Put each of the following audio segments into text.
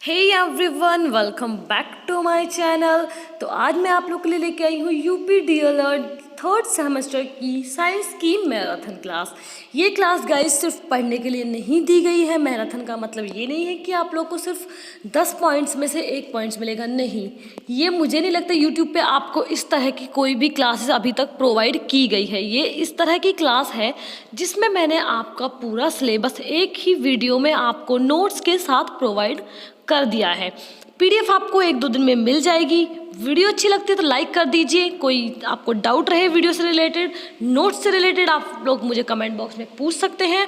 Hey everyone, welcome back to my channel. तो आज मैं आप लोग के लिए लेके आई हूँ यूपी डीएलएड थर्ड सेमेस्टर की साइंस की मैराथन क्लास। ये क्लास गाइस सिर्फ पढ़ने के लिए नहीं दी गई है। मैराथन का मतलब ये नहीं है कि आप लोग को सिर्फ 10 पॉइंट्स में से 1 पॉइंट्स मिलेगा, नहीं। ये मुझे नहीं लगता यूट्यूब पे आपको इस तरह की कोई भी क्लासेस अभी तक प्रोवाइड की गई है। ये इस तरह की क्लास है जिसमें मैंने आपका पूरा सिलेबस एक ही वीडियो में आपको नोट्स के साथ प्रोवाइड कर दिया है। पीडीएफ आपको 1-2 दिन में मिल जाएगी। वीडियो अच्छी लगती है तो लाइक कर दीजिए। कोई आपको डाउट रहे वीडियो से रिलेटेड, नोट्स से रिलेटेड, आप लोग मुझे कमेंट बॉक्स में पूछ सकते हैं।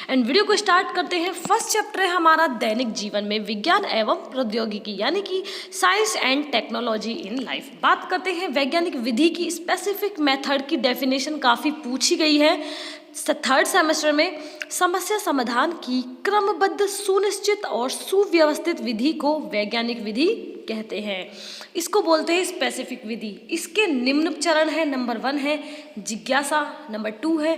एंड वीडियो को स्टार्ट करते हैं। फर्स्ट चैप्टर है हमारा दैनिक जीवन में विज्ञान एवं प्रौद्योगिकी, यानी कि science and technology in life. बात करते हैं वैज्ञानिक विधि की। स्पेसिफिक मेथड की डेफिनेशन काफ़ी पूछी गई है थर्ड सेमेस्टर में। समस्या समाधान की क्रमबद्ध, सुनिश्चित और सुव्यवस्थित विधि को वैज्ञानिक विधि कहते हैं। इसको बोलते हैं स्पेसिफिक विधि। इसके निम्न चरण है। नंबर 1 है जिज्ञासा, नंबर 2 है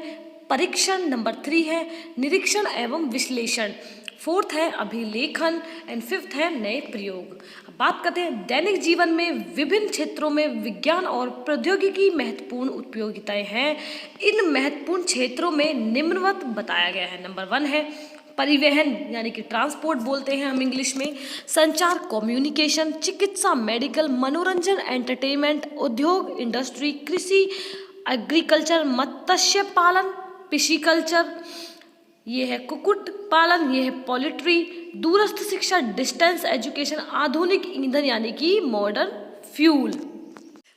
परीक्षण, नंबर 3 है निरीक्षण एवं विश्लेषण, 4th है अभिलेखन एंड 5th है नए प्रयोग। अब बात करते हैं दैनिक जीवन में विभिन्न क्षेत्रों में विज्ञान और प्रौद्योगिकी महत्वपूर्ण उपयोगिताएं हैं। इन महत्वपूर्ण क्षेत्रों में निम्नवत बताया गया है। नंबर 1 है परिवहन, यानी कि ट्रांसपोर्ट बोलते हैं हम इंग्लिश में, संचार कम्युनिकेशन, चिकित्सा मेडिकल, मनोरंजन एंटरटेनमेंट, उद्योग इंडस्ट्री, कृषि एग्रीकल्चर, मत्स्य पालन पिशीकल्चर, ये है कुक्कुट पालन, ये है पोल्ट्री, दूरस्थ शिक्षा डिस्टेंस एजुकेशन, आधुनिक ईंधन यानी कि मॉडर्न फ्यूल।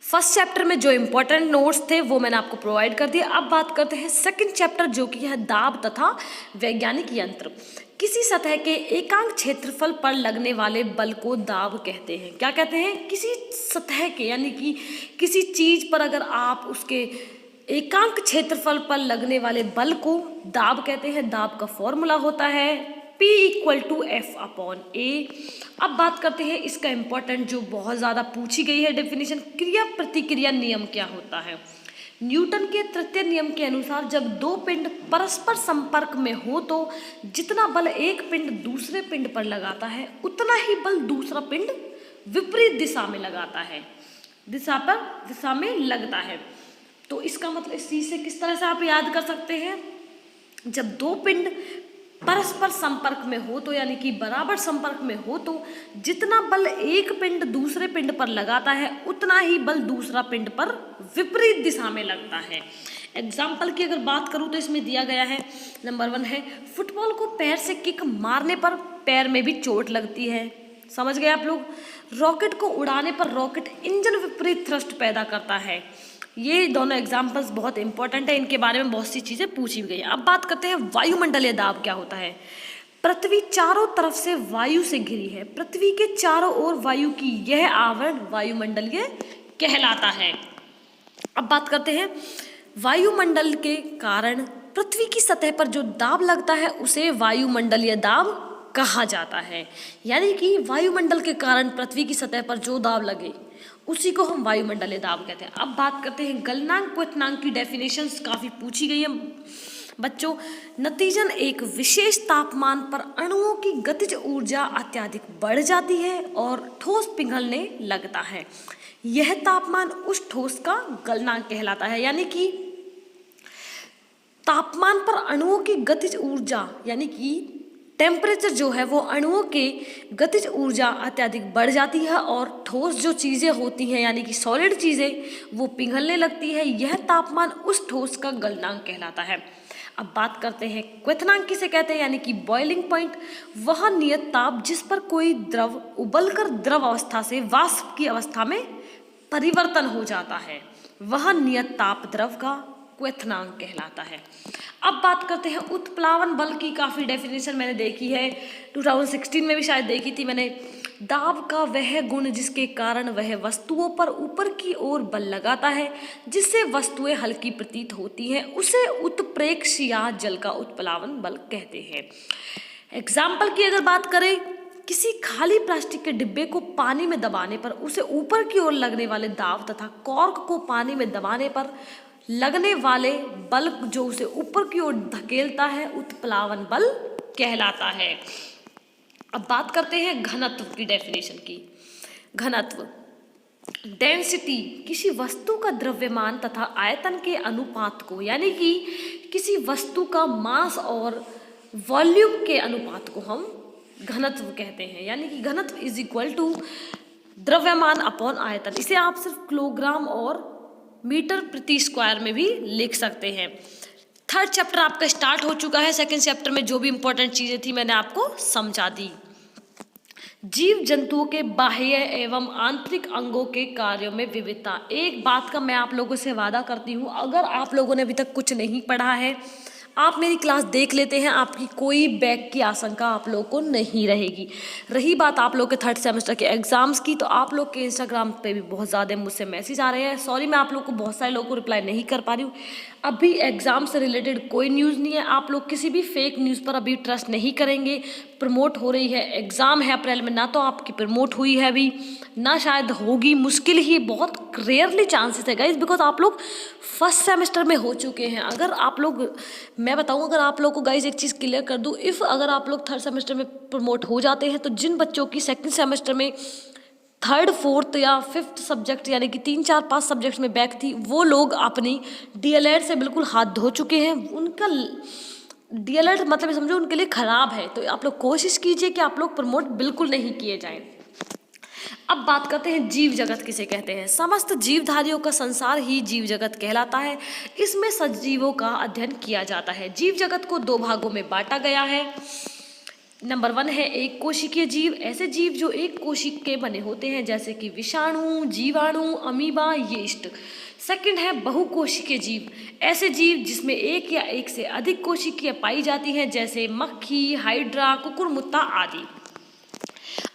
फर्स्ट चैप्टर में जो इंपॉर्टेंट नोट्स थे वो मैंने आपको प्रोवाइड कर दिया। अब बात करते हैं सेकंड चैप्टर, जो कि है दाब तथा वैज्ञानिक यंत्र। किसी सतह के एकांक क्षेत्रफल पर लगने वाले बल को दाब कहते हैं। क्या कहते हैं? किसी सतह के, यानी कि किसी चीज पर अगर आप उसके एकांक क्षेत्रफल पर लगने वाले बल को दाब कहते हैं। दाब का फॉर्मूला होता है P = F/A। अब बात करते हैं इसका इंपॉर्टेंट जो बहुत ज़्यादा पूछी गई है डेफिनेशन, क्रिया प्रतिक्रिया नियम क्या होता है। न्यूटन के तृतीय नियम के अनुसार जब 2 पिंड परस्पर संपर्क में हो तो जितना बल एक पिंड दूसरे पिंड पर लगाता है उतना ही बल दूसरा पिंड विपरीत दिशा में लगाता है, दिशा में लगता है। तो इसका मतलब इस चीज से किस तरह से आप याद कर सकते हैं, जब 2 पिंड परस्पर संपर्क में हो तो यानी कि बराबर संपर्क में हो तो जितना बल एक पिंड दूसरे पिंड पर लगाता है उतना ही बल दूसरा पिंड पर विपरीत दिशा में लगता है। एग्जाम्पल की अगर बात करूं तो इसमें दिया गया है। नंबर 1 है फुटबॉल को पैर से किक मारने पर पैर में भी चोट लगती है। समझ गए आप लोग। रॉकेट को उड़ाने पर रॉकेट इंजन विपरीत थ्रस्ट पैदा करता है। ये दोनों एग्जाम्पल्स बहुत इंपॉर्टेंट है, इनके बारे में बहुत सी चीज़ें पूछी गई हैं। अब बात करते हैं वायुमंडलीय दाब क्या होता है। पृथ्वी चारों तरफ से वायु से घिरी है। पृथ्वी के चारों ओर वायु की यह आवरण वायुमंडलीय कहलाता है। अब बात करते हैं वायुमंडल के कारण पृथ्वी की सतह पर जो दाब लगता है उसे वायुमंडलीय दाब कहा जाता है। यानी कि वायुमंडल के कारण पृथ्वी की सतह पर जो दाब लगे उसी को हम वायुमंडलीय दाब कहते हैं। अब बात करते हैं गलनांक क्वथनांक की डेफिनेशंस काफ़ी पूछी गई है बच्चों। नतीजन एक विशेष तापमान पर अणुओं की गतिज ऊर्जा अत्यधिक बढ़ जाती है और ठोस पिघलने लगता है। यह तापमान उस ठोस का गलनांक कहलाता है। यानी कि तापमान पर अणुओं की गतिज ऊर्जा यानी कि टेम्परेचर जो है वो अणुओं के गतिज ऊर्जा अत्यधिक बढ़ जाती है और ठोस जो चीज़ें होती हैं यानी कि सॉलिड चीज़ें वो पिघलने लगती है। यह तापमान उस ठोस का गलनांक कहलाता है। अब बात करते हैं क्वथनांक किसे कहते हैं, यानी कि बॉइलिंग पॉइंट। वह नियत ताप जिस पर कोई द्रव उबलकर द्रव अवस्था से वाष्प की अवस्था में परिवर्तन हो जाता है, वह नियत ताप द्रव का क्वथनांक कहलाता है। अब बात करते हैं उत्प्लावन बल की। काफ़ी डेफिनेशन मैंने देखी है, 2016 में भी शायद देखी थी मैंने। दाब का वह गुण जिसके कारण वह वस्तुओं पर ऊपर की ओर बल लगाता है जिससे वस्तुएं हल्की प्रतीत होती हैं उसे उत्प्रेक्षीय जल का उत्प्लावन बल कहते हैं। एग्जाम्पल की अगर बात करें, किसी खाली प्लास्टिक के डिब्बे को पानी में दबाने पर उसे ऊपर की ओर लगने वाले दाब तथा कॉर्क को पानी में दबाने पर लगने वाले बल जो उसे ऊपर की ओर धकेलता है उत्प्लावन बल कहलाता है। अब बात करते हैं घनत्व की डेफिनेशन की। घनत्व डेंसिटी किसी वस्तु का द्रव्यमान तथा आयतन के अनुपात को, यानी कि किसी वस्तु का मास और वॉल्यूम के अनुपात को हम घनत्व कहते हैं। यानी कि घनत्व इज इक्वल टू द्रव्यमान अपॉन आयतन। इसे आप सिर्फ किलोग्राम और मीटर प्रति स्क्वायर में भी लिख सकते हैं। थर्ड चैप्टर आपका स्टार्ट हो चुका है। सेकंड चैप्टर में जो भी इंपॉर्टेंट चीजें थी मैंने आपको समझा दी। जीव जंतुओं के बाह्य एवं आंतरिक अंगों के कार्यों में विविधता। एक बात का मैं आप लोगों से वादा करती हूँ, अगर आप लोगों ने अभी तक कुछ नहीं पढ़ा है, आप मेरी क्लास देख लेते हैं, आपकी कोई बैक की आशंका आप लोगों को नहीं रहेगी। रही बात आप लोग के थर्ड सेमेस्टर के एग्जाम्स की, तो आप लोग के इंस्टाग्राम पे भी बहुत ज़्यादा मुझसे मैसेज आ रहे हैं। सॉरी, मैं आप लोग को बहुत सारे लोगों को रिप्लाई नहीं कर पा रही हूँ। अभी एग्जाम से रिलेटेड कोई न्यूज़ नहीं है। आप लोग किसी भी फेक न्यूज़ पर अभी ट्रस्ट नहीं करेंगे। प्रमोट हो रही है, एग्ज़ाम है अप्रैल में, ना तो आपकी प्रमोट हुई है अभी, ना शायद होगी, मुश्किल ही, बहुत रेयरली चांसेस है गाइज, बिकॉज आप लोग फर्स्ट सेमेस्टर में हो चुके हैं। अगर आप लोग, मैं बताऊं, अगर आप लोग को गाइज एक चीज़ क्लियर कर दूं, इफ़ अगर आप लोग थर्ड सेमेस्टर में प्रमोट हो जाते हैं, तो जिन बच्चों की सेकंड सेमेस्टर में थर्ड फोर्थ या फिफ्थ सब्जेक्ट यानी कि 3 4 5 सब्जेक्ट्स में बैक थी, वो लोग अपनी डीएलएड से बिल्कुल हाथ धो चुके हैं। उनका डीएलएड मतलब समझो उनके लिए ख़राब है। तो आप लोग कोशिश कीजिए कि आप लोग प्रमोट बिल्कुल नहीं किए जाएं। अब बात करते हैं जीव जगत किसे कहते हैं। समस्त जीवधारियों का संसार ही जीव जगत कहलाता है। इसमें सजीवों का अध्ययन किया जाता है। जीव जगत को 2 भागों में बांटा गया है। नंबर 1 है एक कोशिकीय जीव, ऐसे जीव जो एक कोशिक के बने होते हैं, जैसे कि विषाणु, जीवाणु, अमीबा, यीस्ट। सेकंड है बहुकोशिकीय जीव, ऐसे जीव जिसमें एक या एक से अधिक कोशिकीय पाई जाती हैं, जैसे मक्खी, हाइड्रा, कुकुरमुत्ता आदि।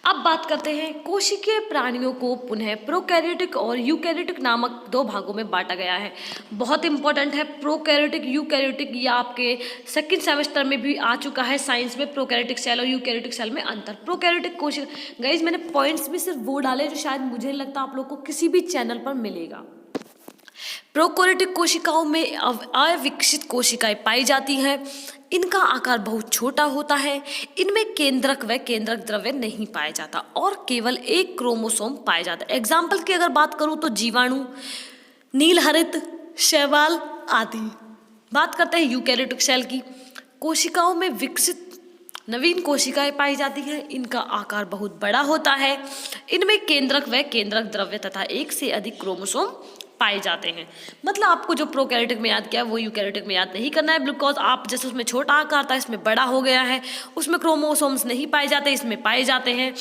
अब बात करते हैं कोशिकीय प्राणियों को पुनः प्रोकैरियोटिक और यूकैरियोटिक नामक 2 भागों में बांटा गया है। बहुत इंपॉर्टेंट है प्रोकैरियोटिक यूकैरियोटिक, ये आपके सेकंड सेमेस्टर में भी आ चुका है साइंस में, प्रोकैरियोटिक सेल और यूकैरियोटिक सेल में अंतर। प्रोकैरियोटिक कोशिका, गाइज मैंने पॉइंट्स भी सिर्फ वो डाले जो शायद मुझे लगता है आप लोग को किसी भी चैनल पर मिलेगा। प्रोकैरियोटिक कोशिकाओं में अविकसित कोशिकाएं पाई जाती हैं। इनका आकार बहुत छोटा होता है। इनमें केंद्रक व केंद्रक द्रव्य नहीं पाया जाता और केवल एक क्रोमोसोम पाया जाता है। एग्जाम्पल की अगर बात करूं तो जीवाणु, नीलहरित, शैवाल आदि। बात करते हैं यूकैरियोटिक सेल की। कोशिकाओं में विकसित नवीन कोशिकाएं पाई जाती हैं। इनका आकार बहुत बड़ा होता है। इनमें केंद्रक व केंद्रक द्रव्य तथा एक से अधिक क्रोमोसोम पाए जाते हैं। मतलब आपको जो प्रोकैरियोटिक में याद किया वो यूकैरियोटिक में याद नहीं करना है, बिकॉज आप जैसे उसमें छोटा आकार था, इसमें बड़ा हो गया है। उसमें क्रोमोसोम्स नहीं पाए जाते, इसमें पाए जाते हैं।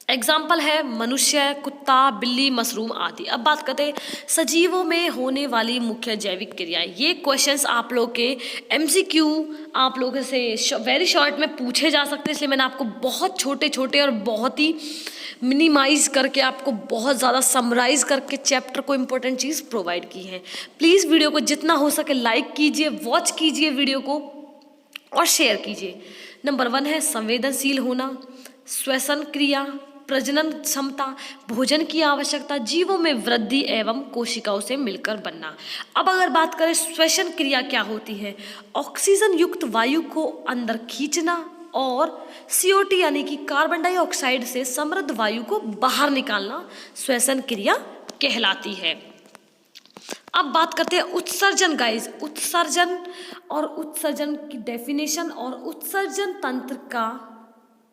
एग्जाम्पल है मनुष्य, कुत्ता, बिल्ली, मशरूम आदि। अब बात करते हैं सजीवों में होने वाली मुख्य जैविक क्रियाएं। ये क्वेश्चंस आप लोग के एमसीक्यू आप लोगों से वेरी शॉर्ट में पूछे जा सकते हैं, इसलिए मैंने आपको बहुत छोटे छोटे और बहुत ही मिनिमाइज करके, आपको बहुत ज़्यादा समराइज करके चैप्टर को इम्पोर्टेंट चीज़ प्रोवाइड की है। प्लीज़ वीडियो को जितना हो सके लाइक कीजिए, वॉच कीजिए वीडियो को और शेयर कीजिए। नंबर 1 है संवेदनशील होना, श्वसन क्रिया, प्रजनन क्षमता, भोजन की आवश्यकता, जीवों में वृद्धि एवं कोशिकाओं से मिलकर बनना। अब अगर बात करें श्वसन क्रिया क्या होती है, ऑक्सीजन युक्त वायु को अंदर खींचना और CO2 यानी कि कार्बन डाइऑक्साइड से समृद्ध वायु को बाहर निकालना श्वसन क्रिया कहलाती है। अब बात करते हैं उत्सर्जन गाइज। उत्सर्जन और उत्सर्जन की डेफिनेशन और उत्सर्जन तंत्र का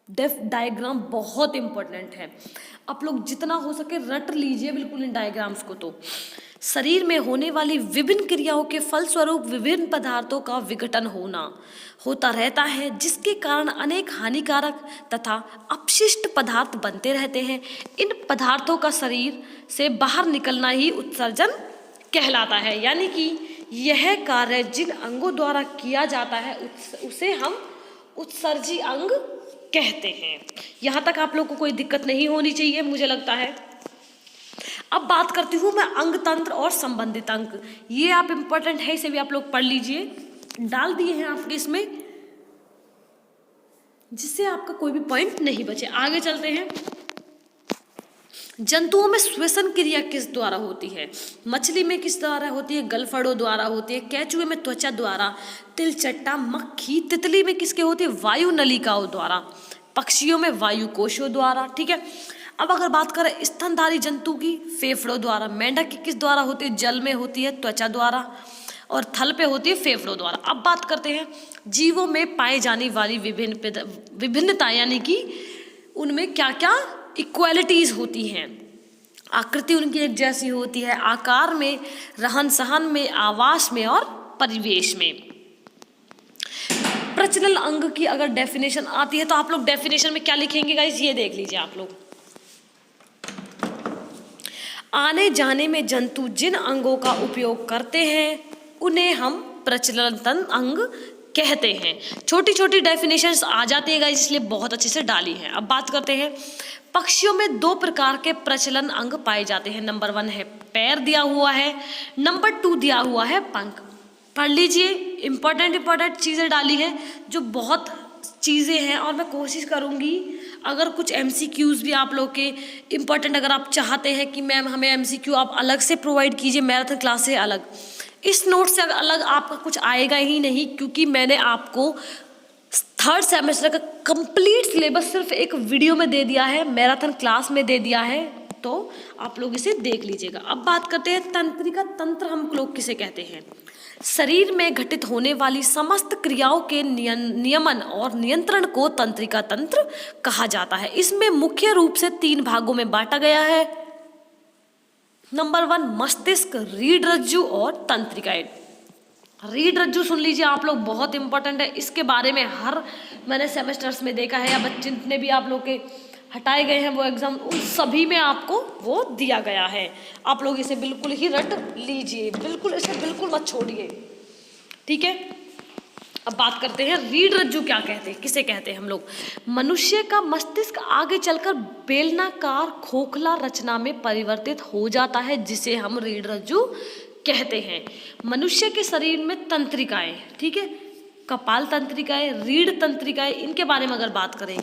डायग्राम बहुत इंपॉर्टेंट है। आप लोग जितना हो सके रट लीजिए बिल्कुल इन डायग्राम्स को। तो शरीर में होने वाली विभिन्न क्रियाओं के फलस्वरूप विभिन्न पदार्थों का विघटन होता रहता है, जिसके कारण अनेक हानिकारक तथा अपशिष्ट पदार्थ बनते रहते हैं। इन पदार्थों का शरीर से बाहर निकलना ही उत्सर्जन कहलाता है। यानी कि यह कार्य जिन अंगों द्वारा किया जाता है उसे हम उत्सर्जी अंग कहते हैं। यहाँ तक आप लोग को कोई दिक्कत नहीं होनी चाहिए मुझे लगता है। अब बात करती हूँ मैं अंग तंत्र और संबंधित अंग। ये आप इंपॉर्टेंट है, इसे भी आप लोग पढ़ लीजिए, डाल दिए हैं आपके इसमें, जिससे आपका कोई भी पॉइंट नहीं बचे। आगे चलते हैं। जंतुओं में श्वसन क्रिया किस द्वारा होती है? मछली में किस द्वारा होती है? गलफड़ों द्वारा होती है। केंचुए में त्वचा द्वारा, तिलचट्टा, मक्खी, तितली में किसके होती है? वायु नलिकाओं द्वारा। पक्षियों में वायु कोशों द्वारा, ठीक है। अब अगर बात करें स्तनधारी जंतु की, फेफड़ों द्वारा। मेंढक की किस द्वारा होती है? जल में होती है, त्वचा द्वारा, और थल पे होती है, फेफड़ों द्वारा। अब बात करते हैं जीवों में पाए जाने वाली विभिन्नता, यानी कि उनमें क्या क्या इक्वालिटीज होती हैं। आकृति उनकी एक जैसी होती है, आकार में, रहन सहन में, आवास में और परिवेश में। प्रजनन अंग की अगर डेफिनेशन आती है तो आप लोग डेफिनेशन में क्या लिखेंगे गाइस, ये देख लीजिए आप लोग। आने जाने में जंतु जिन अंगों का उपयोग करते हैं उन्हें हम प्रजनन अंग कहते हैं। छोटी छोटी डेफिनेशंस आ जाती है गाइस, इसलिए बहुत अच्छे से डाली है। अब बात करते हैं, पक्षियों में 2 प्रकार के प्रजनन अंग पाए जाते हैं। नंबर 1 है पैर दिया हुआ है, नंबर 2 दिया हुआ है पंख। पढ़ लीजिए, इंपॉर्टेंट चीज़ें डाली है, जो बहुत चीज़ें हैं, और मैं कोशिश करूँगी अगर कुछ MCQs भी आप लोग के इम्पॉर्टेंट, अगर आप चाहते हैं कि मैम हमें MCQ आप अलग से प्रोवाइड कीजिए मैराथन क्लास से अलग, इस नोट से अलग आपका कुछ आएगा ही नहीं, क्योंकि मैंने आपको 3rd सेमेस्टर का कंप्लीट सिलेबस सिर्फ एक वीडियो में दे दिया है, मैराथन क्लास में दे दिया है, तो आप लोग इसे देख लीजिएगा। अब बात करते हैं तंत्रिका तंत्र हम लोग किसे कहते हैं। शरीर में घटित होने वाली समस्त क्रियाओं के नियमन और नियंत्रण को तंत्रिका तंत्र कहा जाता है। इसमें मुख्य रूप से 3 भागों में बांटा गया है। नंबर 1 मस्तिष्क, रीढ़ रज्जु और तंत्रिकाएं। रीढ़ रज्जु सुन लीजिए आप लोग, बहुत इंपॉर्टेंट है। इसके बारे में हर मैंने सेमेस्टर्स में देखा है, या बच्चे जितने भी आप लोग के हटाए गए हैं वो एग्जाम, उन सभी में आपको वो दिया गया है। आप लोग इसे बिल्कुल ही रट लीजिए, बिल्कुल इसे बिल्कुल मत छोड़िए, ठीक है। अब बात करते हैं रीढ़ रज्जु क्या कहते हैं, किसे कहते हैं हम लोग। मनुष्य का मस्तिष्क आगे चलकर बेलनाकार खोखला रचना में परिवर्तित हो जाता है, जिसे हम रीढ़ रज्जु कहते हैं। मनुष्य के शरीर में तंत्रिकाएं, ठीक है, कपाल तंत्रिकाएं, रीढ़ तंत्रिकाएं, इनके बारे में अगर बात करें,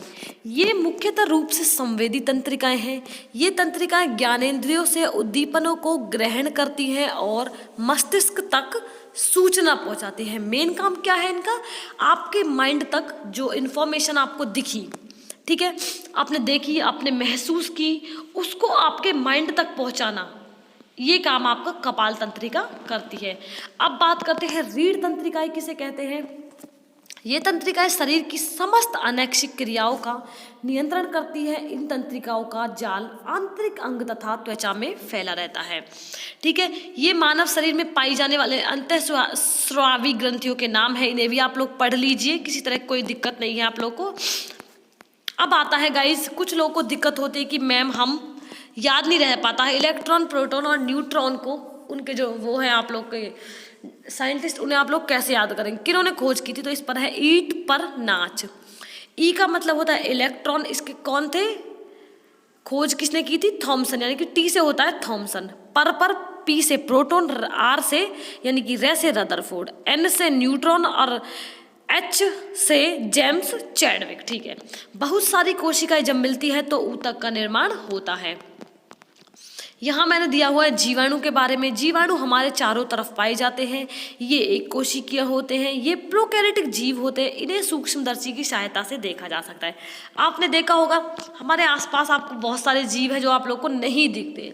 ये मुख्यतः रूप से संवेदी तंत्रिकाएं हैं। ये तंत्रिकाएं ज्ञानेंद्रियों से उद्दीपनों को ग्रहण करती हैं और मस्तिष्क तक सूचना पहुंचाती है। मेन काम क्या है इनका, आपके माइंड तक जो इन्फॉर्मेशन आपको दिखी, ठीक है, आपने देखी, आपने महसूस की, उसको आपके माइंड तक पहुंचाना, ये काम आपका कपाल तंत्रिका करती है। अब बात करते हैं रीढ़ तंत्रिकाएं किसे कहते हैं। ये तंत्रिकाएं शरीर की समस्त अनैच्छिक क्रियाओं का नियंत्रण करती है। इन तंत्रिकाओं का जाल आंतरिक अंग तथा त्वचा में फैला रहता है, ठीक है। ये मानव शरीर में पाई जाने वाले अंतःस्रावी ग्रंथियों के नाम है, इन्हें भी आप लोग पढ़ लीजिए, किसी तरह कोई दिक्कत नहीं है आप लोग को। अब आता है गाइस, कुछ लोगों को दिक्कत होती है कि मैम हम याद नहीं रह पाता है इलेक्ट्रॉन, प्रोटॉन और न्यूट्रॉन को, उनके जो वो है आप लोग के साइंटिस्ट, उन्हें आप लोग कैसे याद करेंगे, किन्होंने खोज की थी, तो इस पर है ईंट पर नाच। ई का मतलब होता है इलेक्ट्रॉन, इसके कौन थे, खोज किसने की थी, थॉमसन, यानी कि टी से होता है थॉमसन। पर पी से प्रोटॉन, आर से यानी कि रे से रदरफोर्ड, एन से न्यूट्रॉन और एच से जेम्स चैडविक, ठीक है। बहुत सारी कोशिकाएं जब मिलती है तो ऊतक का निर्माण होता है। यहाँ मैंने दिया हुआ है जीवाणु के बारे में। जीवाणु हमारे चारों तरफ पाए जाते हैं। ये एक कोशिकीय होते हैं, ये प्रोकैरियोटिक जीव होते हैं। इन्हें सूक्ष्मदर्शी की सहायता से देखा जा सकता है। आपने देखा होगा हमारे आसपास आपको बहुत सारे जीव हैं जो आप लोग को नहीं दिखते,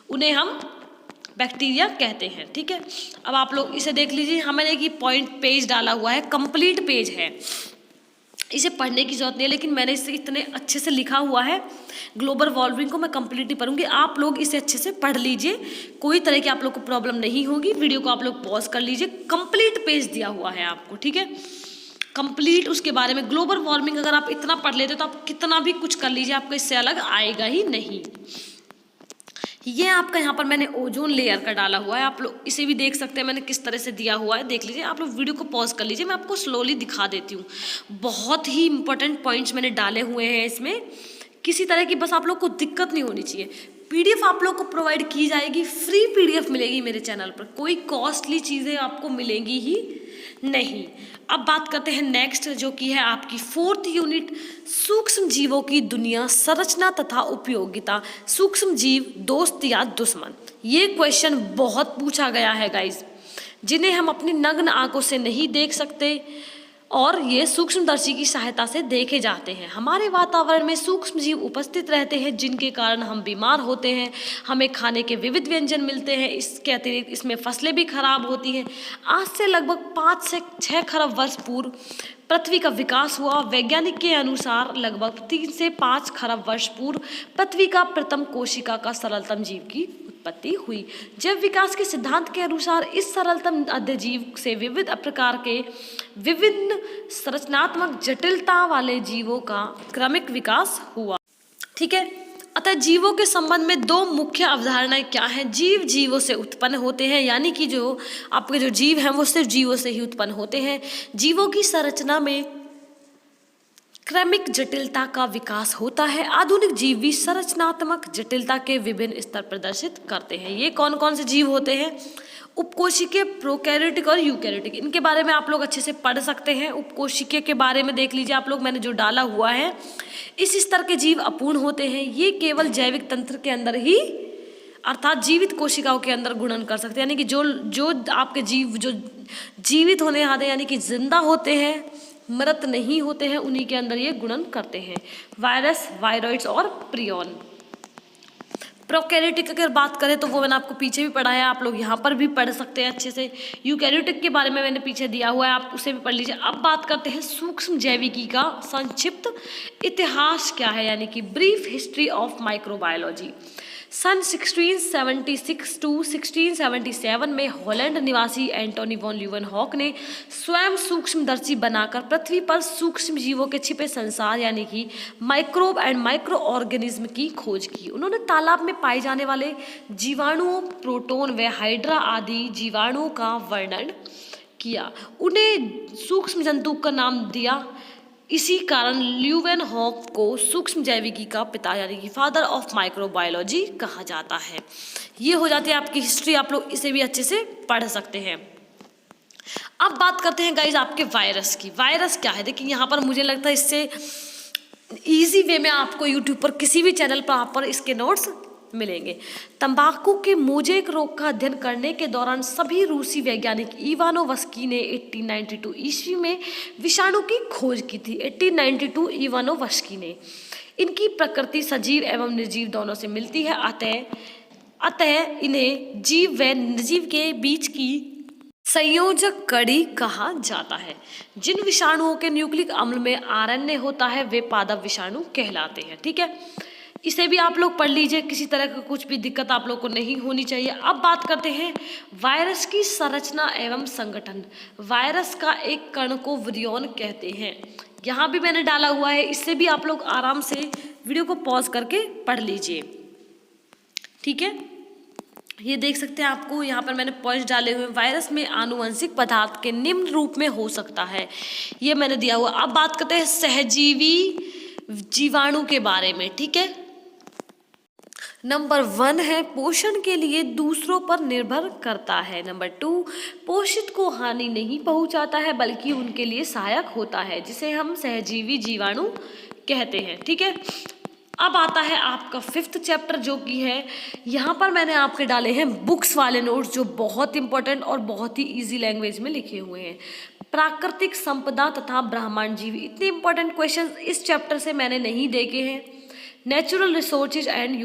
उन्हें हम बैक्टीरिया कहते हैं, ठीक है। अब आप लोग इसे देख लीजिए, हमें एक पॉइंट पेज डाला हुआ है, कंप्लीट पेज है, इसे पढ़ने की जरूरत नहीं है, लेकिन मैंने इसे इतने अच्छे से लिखा हुआ है। ग्लोबल वार्मिंग को मैं कंप्लीट नहीं पढ़ूंगी, आप लोग इसे अच्छे से पढ़ लीजिए, कोई तरह की आप लोग को प्रॉब्लम नहीं होगी। वीडियो को आप लोग पॉज कर लीजिए, कंप्लीट पेज दिया हुआ है आपको, ठीक है, कंप्लीट उसके बारे में। ग्लोबल वार्मिंग अगर आप इतना पढ़ लेते तो आप कितना भी कुछ कर लीजिए, आपको इससे अलग आएगा ही नहीं। ये आपका यहाँ पर मैंने ओजोन लेयर का डाला हुआ है, आप लोग इसे भी देख सकते हैं मैंने किस तरह से दिया हुआ है, देख लीजिए। आप लोग वीडियो को पॉज कर लीजिए, मैं आपको स्लोली दिखा देती हूँ। बहुत ही इंपॉर्टेंट पॉइंट्स मैंने डाले हुए हैं इसमें, किसी तरह की बस आप लोग को दिक्कत नहीं होनी चाहिए। पीडीएफ आप लोग को प्रोवाइड की जाएगी, फ्री पीडीएफ मिलेगी मेरे चैनल पर, कोई कॉस्टली चीज़ें आपको मिलेंगी ही नहीं। अब बात करते हैं नेक्स्ट, जो कि है आपकी 4th यूनिट, सूक्ष्म जीवों की दुनिया, संरचना तथा उपयोगिता। सूक्ष्म जीव दोस्त या दुश्मन, ये क्वेश्चन बहुत पूछा गया है गाइज, जिन्हें हम अपनी नग्न आंखों से नहीं देख सकते और ये सूक्ष्मदर्शी की सहायता से देखे जाते हैं। हमारे वातावरण में सूक्ष्म जीव उपस्थित रहते हैं जिनके कारण हम बीमार होते हैं, हमें खाने के विविध व्यंजन मिलते हैं। इसके अतिरिक्त इसमें फसलें भी खराब होती हैं। आज से लगभग 5 से 6 खरब वर्ष पूर्व पृथ्वी का विकास हुआ। वैज्ञानिक के अनुसार लगभग 3 से 5 खरब वर्ष पूर्व पृथ्वी का प्रथम कोशिका का सरलतम जीव की उत्पत्ति हुई। जैव विकास के सिद्धांत के अनुसार इस सरलतम अध्यजीव से विविध प्रकार के विभिन्न संरचनात्मक जटिलता वाले जीवों का क्रमिक विकास हुआ। ठीक है, अतः जीवों के संबंध में 2 मुख्य अवधारणाएं क्या हैं। जीव जीवों से उत्पन्न होते हैं, यानी कि जो आपके जो जीव हैं वो सिर्फ जीवों से ही उत्पन्न होते हैं। जीवों की संरचना में क्रमिक जटिलता का विकास होता है। आधुनिक जीव भी संरचनात्मक जटिलता के विभिन्न स्तर प्रदर्शित करते हैं। ये कौन कौन से जीव होते हैं? उपकोशिकीय, प्रोकैरियोटिक और यूकैरियोटिक। इनके बारे में आप लोग अच्छे से पढ़ सकते हैं। उपकोशिकीय के बारे में देख लीजिए आप लोग, मैंने जो डाला हुआ है। इस स्तर के जीव अपूर्ण होते हैं। ये केवल जैविक तंत्र के अंदर ही अर्थात जीवित कोशिकाओं के अंदर गुणन कर सकते हैं, यानी कि जो आपके जीव जो जीवित होने आते हैं, यानी कि जिंदा होते हैं, मृत नहीं होते हैं, उन्हीं के अंदर ये गुणन करते हैं। वायरस, वायरॉइड्स और प्रियन। प्रोकैरियोटिक अगर बात करें तो वो मैंने आपको पीछे भी पढ़ा है, आप लोग यहाँ पर भी पढ़ सकते हैं अच्छे से। यूकैरियोटिक के बारे में मैंने पीछे दिया हुआ है, आप उसे भी पढ़ लीजिए। अब बात करते हैं सूक्ष्म जैविकी का संक्षिप्त इतिहास क्या है, यानी कि ब्रीफ हिस्ट्री ऑफ माइक्रोबायोलॉजी। सन 1676 टू 1677 में हॉलैंड निवासी एंटोनी वॉन ल्यूवेनहॉक ने स्वयं सूक्ष्मदर्शी बनाकर पृथ्वी पर सूक्ष्म जीवों के छिपे संसार यानी कि माइक्रोब एंड माइक्रो ऑर्गेनिज्म की खोज की। उन्होंने तालाब में पाए जाने वाले जीवाणुओं, प्रोटोन व हाइड्रा आदि जीवाणुओं का वर्णन किया। उन्हें सूक्ष्म जंतु का नाम दिया। इसी कारण ल्यूवेनहॉक को सूक्ष्म जैविकी का पिता यानी कि फादर ऑफ माइक्रोबायोलॉजी कहा जाता है। ये हो जाती है आपकी हिस्ट्री, आप लोग इसे भी अच्छे से पढ़ सकते हैं। अब बात करते हैं गाइज आपके वायरस की। वायरस क्या है? देखिए यहाँ पर मुझे लगता है इससे इजी वे में आपको यूट्यूब पर किसी भी चैनल पर आप पर इसके नोट्स मिलेंगे। तंबाकू के मोजेक रोग का अध्ययन करने के दौरान सभी रूसी वैज्ञानिक इवानोवस्की ने 1892 ईस्वी में विषाणु की खोज की थी। 1892 इवानोवस्की ने। इनकी प्रकृति सजीव एवं निर्जीव दोनों से मिलती है, अतः इन्हें जीव व निर्जीव के बीच की संयोजक कड़ी कहा जाता है। जिन विषाणुओं के न्यूक्लिक अम्ल में आरएनए होता है वे पादप विषाणु कहलाते हैं। ठीक है, इसे भी आप लोग पढ़ लीजिए, किसी तरह का कुछ भी दिक्कत आप लोग को नहीं होनी चाहिए। अब बात करते हैं वायरस की संरचना एवं संगठन। वायरस का एक कण को विरियन कहते हैं। यहाँ भी मैंने डाला हुआ है, इससे भी आप लोग आराम से वीडियो को पॉज करके पढ़ लीजिए। ठीक है, ये देख सकते हैं आपको यहाँ पर मैंने पॉइंट्स डाले हुए हैं। वायरस में आनुवंशिक पदार्थ के निम्न रूप में हो सकता है, ये मैंने दिया हुआ। अब बात करते हैं सहजीवी जीवाणु के बारे में। ठीक है, नंबर 1 है पोषण के लिए दूसरों पर निर्भर करता है। नंबर 2 पोषित को हानि नहीं पहुंचाता है बल्कि उनके लिए सहायक होता है, जिसे हम सहजीवी जीवाणु कहते हैं। ठीक है, अब आता है आपका 5th चैप्टर जो कि है, यहाँ पर मैंने आपके डाले हैं बुक्स वाले नोट्स जो बहुत इंपॉर्टेंट और बहुत ही इजी लैंग्वेज में लिखे हुए हैं। प्राकृतिक संपदा तथा ब्रह्मांड जीव, इतने इंपॉर्टेंट क्वेश्चंस इस चैप्टर से मैंने नहीं देखे हैं। Natural resources and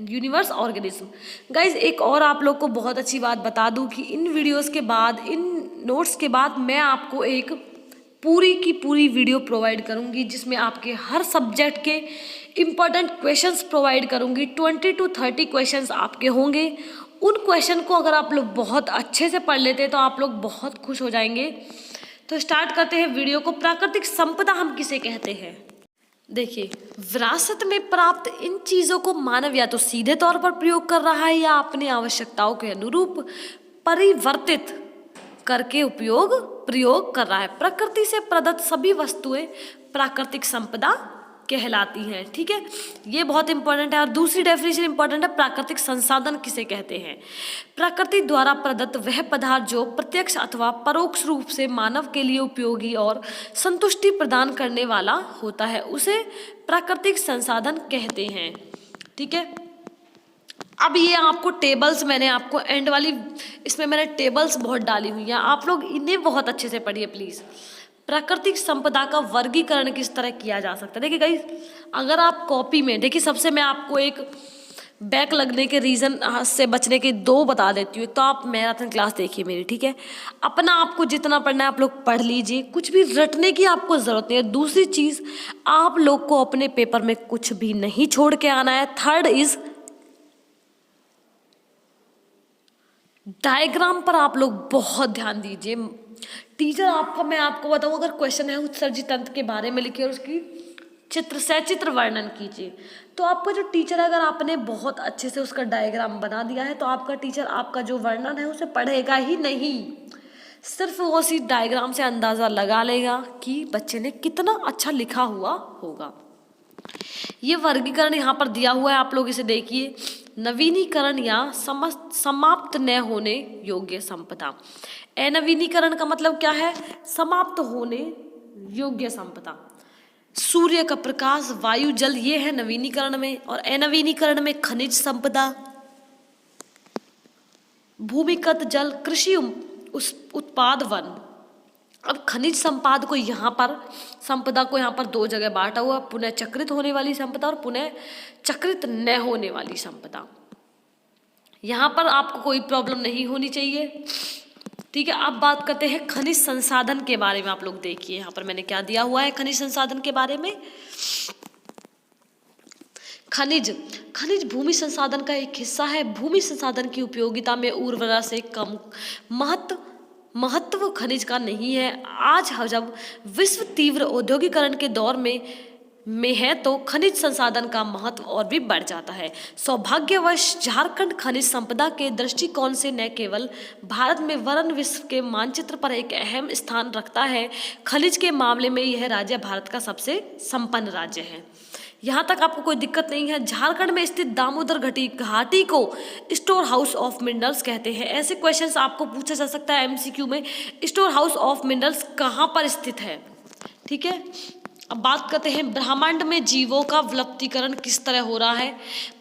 universe organism. Guys एक और आप लोग को बहुत अच्छी बात बता दूं कि इन वीडियोस के बाद, इन नोट्स के बाद मैं आपको एक पूरी की पूरी वीडियो प्रोवाइड करूंगी जिसमें आपके हर सब्जेक्ट के इम्पॉर्टेंट क्वेश्चंस प्रोवाइड करूंगी। 20 to 30 क्वेश्चंस आपके होंगे। उन क्वेश्चन को अगर आप लोग बहुत अच्छे से पढ़ लेते हैं तो आप लोग बहुत खुश हो जाएंगे। तो स्टार्ट करते हैं वीडियो को। प्राकृतिक संपदा हम किसे कहते हैं? देखिए, विरासत में प्राप्त इन चीज़ों को मानव या तो सीधे तौर पर प्रयोग कर रहा है या अपनी आवश्यकताओं के अनुरूप परिवर्तित करके प्रयोग कर रहा है। प्रकृति से प्रदत्त सभी वस्तुएं प्राकृतिक संपदा कहलाती हैं। ठीक है, ये बहुत इंपॉर्टेंट है। और दूसरी डेफिनेशन इंपॉर्टेंट है, प्राकृतिक संसाधन किसे कहते हैं? प्रकृति द्वारा प्रदत्त वह पदार्थ जो प्रत्यक्ष अथवा परोक्ष रूप से मानव के लिए उपयोगी और संतुष्टि प्रदान करने वाला होता है, उसे प्राकृतिक संसाधन कहते हैं। ठीक है, अब ये आपको टेबल्स मैंने आपको एंड वाली इसमें मैंने टेबल्स बहुत डाली हुई हैं, आप लोग इन्हें बहुत अच्छे से पढ़िए प्लीज़। प्राकृतिक संपदा का वर्गीकरण किस तरह किया जा सकता है। देखिए गाइस, अगर आप कॉपी में देखिए, सबसे मैं आपको एक बैक लगने के रीज़न से बचने के दो बता देती हूँ। एक तो आप मैराथन क्लास देखिए मेरी, ठीक है, अपना आपको जितना पढ़ना है आप लोग पढ़ लीजिए, कुछ भी रटने की आपको ज़रूरत नहीं है। दूसरी चीज़, आप लोग को अपने पेपर में कुछ भी नहीं छोड़ के आना है। थर्ड इज डायग्राम पर आप लोग बहुत ध्यान दीजिए। टीचर आपका, मैं आपको बताऊं, अगर क्वेश्चन है उत्सर्जित तंत्र के बारे में लिखिए और उसकी सचित्र वर्णन कीजिए, तो आपका जो टीचर है, अगर आपने बहुत अच्छे से उसका डायग्राम बना दिया है तो आपका टीचर आपका जो वर्णन है उसे पढ़ेगा ही नहीं, सिर्फ वो उसी डायग्राम से अंदाज़ा लगा लेगा कि बच्चे ने कितना अच्छा लिखा हुआ होगा। ये वर्गीकरण यहाँ पर दिया हुआ है, आप लोग इसे देखिए। नवीनीकरण या समाप्त न होने योग्य संपदा। अनवीनीकरण का मतलब क्या है? समाप्त होने योग्य संपदा। सूर्य का प्रकाश, वायु, जल, ये है नवीनीकरण में। और अनवीनीकरण में खनिज संपदा, भूमिगत जल, कृषि उत्पाद, वन। अब खनिज संपदा को यहाँ पर दो जगह बांटा हुआ, पुनः चक्रित होने वाली संपदा और पुनः चक्रित न होने वाली संपदा। यहाँ पर आपको कोई प्रॉब्लम नहीं होनी चाहिए, ठीक है। अब बात करते हैं खनिज संसाधन के बारे में। आप लोग देखिए यहाँ पर मैंने क्या दिया हुआ है खनिज संसाधन के बारे में। खनिज भूमि संसाधन का एक हिस्सा है। भूमि संसाधन की उपयोगिता में उर्वरा से कम महत्व खनिज का नहीं है। आज जब विश्व तीव्र औद्योगिकरण के दौर में है तो खनिज संसाधन का महत्व और भी बढ़ जाता है। सौभाग्यवश झारखंड खनिज संपदा के दृष्टिकोण से न केवल भारत में वरन विश्व के मानचित्र पर एक अहम स्थान रखता है। खनिज के मामले में यह राज्य भारत का सबसे संपन्न राज्य है। यहाँ तक आपको कोई दिक्कत नहीं है। झारखंड में स्थित दामोदर घाटी को स्टोर हाउस ऑफ मिनरल्स कहते हैं। ऐसे क्वेश्चंस आपको पूछा जा सकता है एमसीक्यू में, स्टोर हाउस ऑफ मिनरल्स कहाँ पर स्थित है, ठीक है। अब बात करते हैं ब्रह्मांड में जीवों का विलुप्तीकरण किस तरह हो रहा है।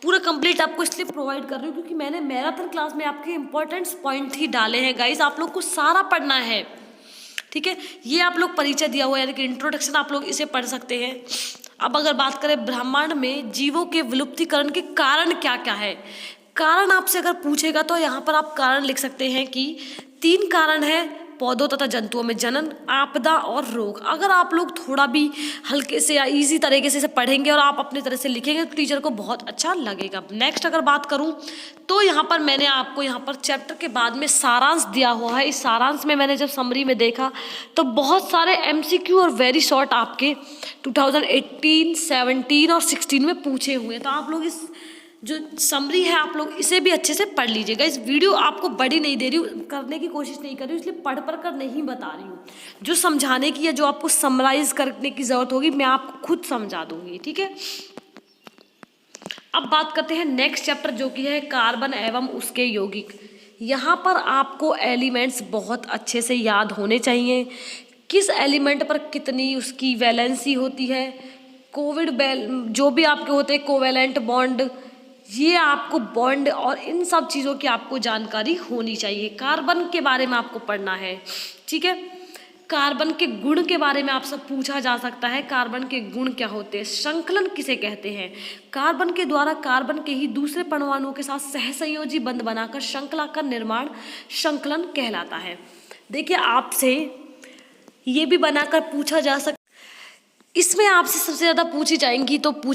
पूरा कंप्लीट आपको इसलिए प्रोवाइड कर रही हूँ क्योंकि मैंने मैराथन क्लास में आपके इंपॉर्टेंट पॉइंट ही डाले हैं गाइस, आप लोग को सारा पढ़ना है, ठीक है। ये आप लोग परिचय दिया हुआ है, यानी कि इंट्रोडक्शन, आप लोग इसे पढ़ सकते हैं। अब अगर बात करें ब्रह्मांड में जीवों के विलुप्तीकरण के कारण क्या क्या है, कारण आपसे अगर पूछेगा तो यहाँ पर आप कारण लिख सकते हैं कि 3 कारण है। पौधों तथा जंतुओं में जनन, आपदा और रोग। अगर आप लोग थोड़ा भी हल्के से या इजी तरीके से पढ़ेंगे और आप अपनी तरह से लिखेंगे तो टीचर को बहुत अच्छा लगेगा। नेक्स्ट अगर बात करूं तो यहाँ पर मैंने आपको यहाँ पर चैप्टर के बाद में सारांश दिया हुआ है। इस सारांश में मैंने जब समरी में देखा तो बहुत सारे एमसीक्यू और वेरी शॉर्ट आपके 2018, 17 और 16 में पूछे हुए, तो आप लोग इस जो समरी है आप लोग इसे भी अच्छे से पढ़ लीजिएगा। इस वीडियो आपको बड़ी नहीं दे रही हूँ, करने की कोशिश नहीं कर रही हूँ, इसलिए पढ़ कर नहीं बता रही हूँ। जो समझाने की या जो आपको समराइज करने की ज़रूरत होगी मैं आपको खुद समझा दूंगी, ठीक है। अब बात करते हैं नेक्स्ट चैप्टर जो कि है कार्बन एवं उसके यौगिक। यहाँ पर आपको एलिमेंट्स बहुत अच्छे से याद होने चाहिए। किस एलिमेंट पर कितनी उसकी वैलेंसी होती है, जो भी आपके होते हैं कोवेलेंट बॉन्ड, ये आपको बॉन्ड और इन सब चीज़ों की आपको जानकारी होनी चाहिए। कार्बन के बारे में आपको पढ़ना है, ठीक है। कार्बन के गुण के बारे में आपसे पूछा जा सकता है, कार्बन के गुण क्या होते हैं, संकलन किसे कहते हैं। कार्बन के द्वारा कार्बन के ही दूसरे परमाणुओं के साथ सहसंयोजी बंध बनाकर श्रृंखला का निर्माण संकलन कहलाता है। देखिए आपसे ये भी बनाकर पूछा जा सकता, इसमें आपसे सबसे ज़्यादा पूछी